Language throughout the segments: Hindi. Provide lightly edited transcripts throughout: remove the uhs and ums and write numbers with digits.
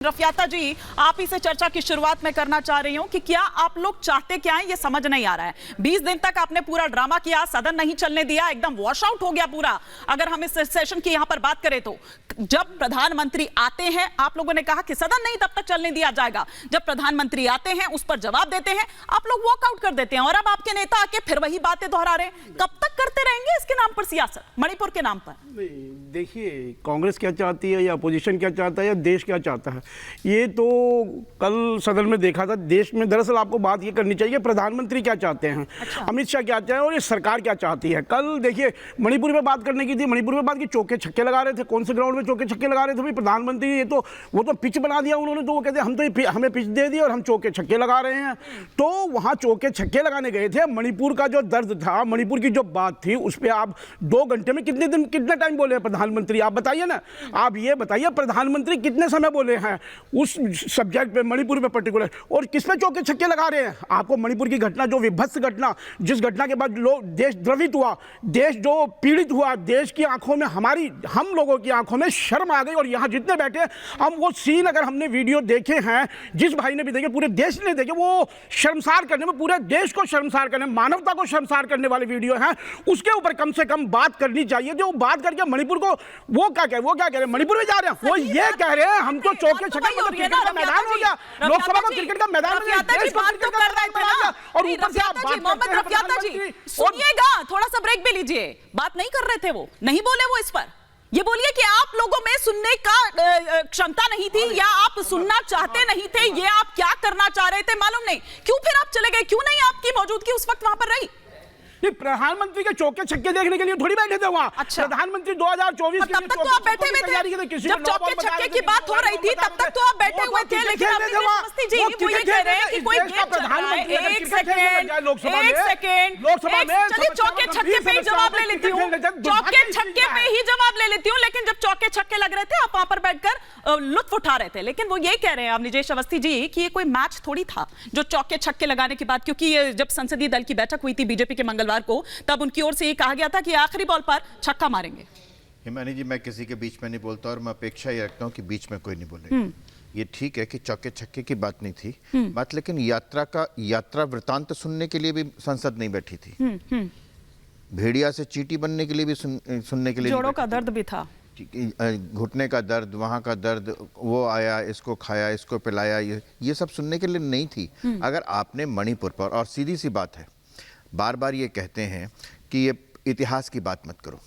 रफियाता जी, आप ही से चर्चा की शुरुआत में करना चाह रही हूं कि क्या आप लोग चाहते क्या हैं, ये समझ नहीं आ रहा है। 20 दिन तक आपने पूरा ड्रामा किया, सदन नहीं चलने दिया, एकदम वॉश आउट हो गया पूरा। अगर हम इस सेशन की यहां पर बात करें तो जब प्रधानमंत्री आते हैं, आप लोगों ने कहा कि सदन नहीं तब तक चलने दिया जाएगा। जब प्रधानमंत्री आते हैं, उस पर जवाब देते हैं, आप लोग वॉकआउट कर देते हैं। और अब आपके नेता आके फिर वही बातें दोहरा रहे हैं। कब तक करते रहेंगे इसके नाम पर सियासत, मणिपुर के नाम पर? देखिए, कांग्रेस क्या चाहती है या अपोजिशन क्या चाहता है या देश क्या चाहता है, ये तो कल सदन में देखा था। देश में दरअसल आपको बात ये करनी चाहिए प्रधानमंत्री क्या चाहते हैं, अच्छा। अमित शाह क्या चाहते हैं और ये सरकार क्या चाहती है। कल देखिए, मणिपुर में बात करने की थी, मणिपुर में बात की चौके छक्के लगा रहे थे। कौन से ग्राउंड में चौके छक्के लगा रहे थे भाई? प्रधानमंत्री ये तो वो तो पिच बना दिया उन्होंने, तो वो कहते हम तो हमें पिच दे दी और हम चौके छक्के लगा रहे हैं। तो वहाँ चौके छक्के लगाने गए थे। मणिपुर का जो दर्द था, मणिपुर की जो बात थी, उस पर आप 2 घंटे में कितना टाइम बोले हैं प्रधानमंत्री? आप बताइए ना, आप ये बताइए प्रधानमंत्री कितने समय बोले हैं उस सब्जेक्ट पे, मणिपुर पे पर्टिकुलर, और किस पे चौके छक्के लगा रहे हैं? आपको मणिपुर की घटना, जो विभत्स घटना, जिस घटना के बाद लोग देश द्रवित हुआ, देश जो पीड़ित हुआ, देश की आंखों में, हम लोगों की आंखों में शर्म आ गई। और यहाँ जितने बैठे हम वो सीन, अगर हमने वीडियो देखे हैं, जिस भाई ने भी देखे, पूरे देश ने देखे, वो शर्मसार करने में, पूरे देश को शर्मसार करने, मानवता को शर्मसार करने वाले वीडियो हैं। उसके ऊपर कम से कम बात करनी चाहिए। जो बात करके मणिपुर को वो क्या कह रहे हैं, मणिपुर में जा रहे हैं, वो ये कह रहे हैं हम तो चौके छक्के, क्रिकेट का मैदान हो गया, लोकसभा को क्रिकेट का मैदान हो गया, देश को क्रिकेट का मैदान हो गया। और ऊपर से आप बात करते हैं प्रधानमंत्री, सुनिएगा, थोड़ा सा ब्रेक भी लीजिए। बात नहीं कर रहे थे, वो नहीं बोले, वो इस पर ये बोलिए कि आप लोगों में सुनने का क्षमता नहीं थी, या आप सुनना चाहते नहीं थे, ये आप क्या करना चाह रहे थे मालूम नहीं। क्यों फिर आप चले गए? क्यों नहीं आपकी मौजूदगी उस वक्त वहां पर रही? प्रधानमंत्री के चौके छक्के देखने के लिए थोड़ी बैठे थे वहाँ। अच्छा। प्रधानमंत्री 2024 तब तक तो आप बैठे हुए थे, जब चौके छक्के की बात हो रही थी तब तक तो आप बैठे हुए थे। लेकिन अवस्थी जी वो ये कह रहे हैं कि कोई गेम चल रहा है। एक सेकंड, चलिए चौके छक्के पे ही जवाब ले लेती हूँ, चौके छक्के पे ही जवाब ले लेती हूँ। लेकिन जब चौके छक्के लग रहे थे, आप वहां पर बैठकर लुत्फ उठा रहे थे। लेकिन वो ये कह रहे हैं अब निजेश अवस्थी जी कि ये कोई मैच थोड़ी था जो चौके छक्के लगाने के बाद, क्योंकि जब संसदीय दल की बैठक हुई थी बीजेपी के मंगलवार को, तब उनकी ओर से ये कहा गया था कि आखिरी बॉल पर छक्का मारेंगे। हिमानी जी, मैं किसी के बीच में नहीं बोलता और मैं अपेक्षा ये रखता हूँ कि बीच में कोई नहीं बोलेगा। ये ठीक है कि चौके छक्के की बात नहीं थी बात, लेकिन यात्रा वृतांत सुनने के लिए भी संसद नहीं बैठी थी। भेड़िया से चींटी बनने के लिए भी सुनने के लिए, जोड़ों का दर्द भी था, घुटने का दर्द, वहाँ का दर्द, वो आया, इसको खाया, इसको पिलाया, ये सब सुनने के लिए नहीं थी। अगर आपने मणिपुर पर, और सीधी सी बात है, बार बार ये कहते हैं कि ये इतिहास की बात मत करो।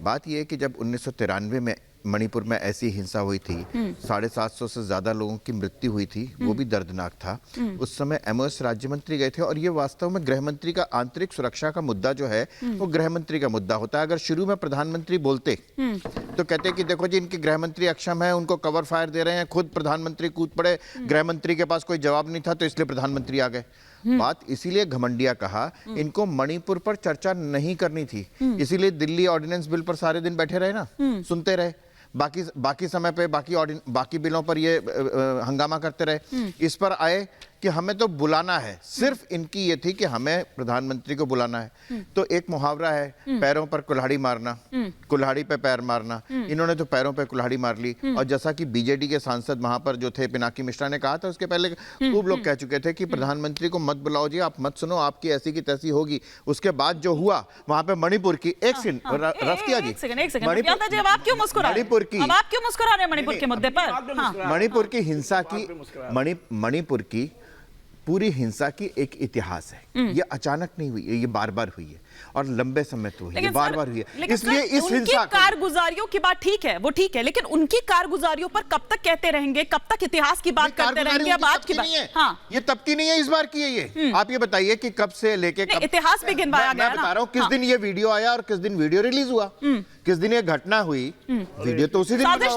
बात ये है कि जब 1993 में मणिपुर में ऐसी हिंसा हुई थी, 750 से ज्यादा लोगों की मृत्यु हुई थी, वो भी दर्दनाक था। उस समय MOS राज्य मंत्री गए थे, और ये वास्तव में गृह मंत्री का आंतरिक सुरक्षा का मुद्दा जो है वो गृह मंत्री का मुद्दा होता है। अगर शुरू में प्रधानमंत्री बोलते तो कहते कि देखो जी, इनके गृह मंत्री अक्षम है, उनको कवर फायर दे रहे हैं, खुद प्रधानमंत्री कूद पड़े, गृह मंत्री के पास कोई जवाब नहीं था तो इसलिए प्रधानमंत्री आ गए। बात इसीलिए घमंडिया कहा, इनको मणिपुर पर चर्चा नहीं करनी थी, इसीलिए दिल्ली ऑर्डिनेंस बिल पर सारे दिन बैठे रहे ना, सुनते रहे, बाकी समय पे बाकी बिलों पर ये हंगामा करते रहे। इस पर आए कि हमें तो बुलाना है, सिर्फ इनकी ये थी कि हमें प्रधानमंत्री को बुलाना है। तो एक मुहावरा है, पैरों पर कुल्हाड़ी मारना, कुल्हाड़ी पे पैर मारना। इन्होंने तो पैरों पे कुल्हाड़ी मार ली। और जैसा कि बीजेडी के सांसद वहां पर जो थे, पिनाकी मिश्रा ने कहा था, उसके पहले खूब लोग कह चुके थे कि प्रधानमंत्री को मत बुलाओ जी, आप मत सुनो, आपकी ऐसी की तैसी होगी। उसके बाद जो हुआ वहां पे मणिपुर की, एक सेकंड रफ्तिया जी, मणिपुर की, आप क्यों मुस्कुरा रहे हैं मणिपुर के मुद्दे पर? मणिपुर की हिंसा की, मणिपुर की पूरी हिंसा की एक इतिहास है। ये अचानक नहीं हुई है, ये बार बार हुई है और लंबे समय तो हुई है, बार बार हुई है। इसलिए इस हिंसा, कारगुजारियों की बात ठीक है, वो ठीक है, लेकिन उनकी कारगुजारियों पर कब तक कहते रहेंगे, कब तक इतिहास की बात करते रहेंगे? अब आज की बात, हाँ, ये तब की नहीं है, इस बार की है ये। आप ये बताइए कि कब से लेके कब इतिहास भी गिनवाया गया। मैं बता रहा हूँ किस दिन ये वीडियो आया और किस दिन वीडियो रिलीज हुआ, किस दिन ये घटना हुई, वीडियो तो उसी दिन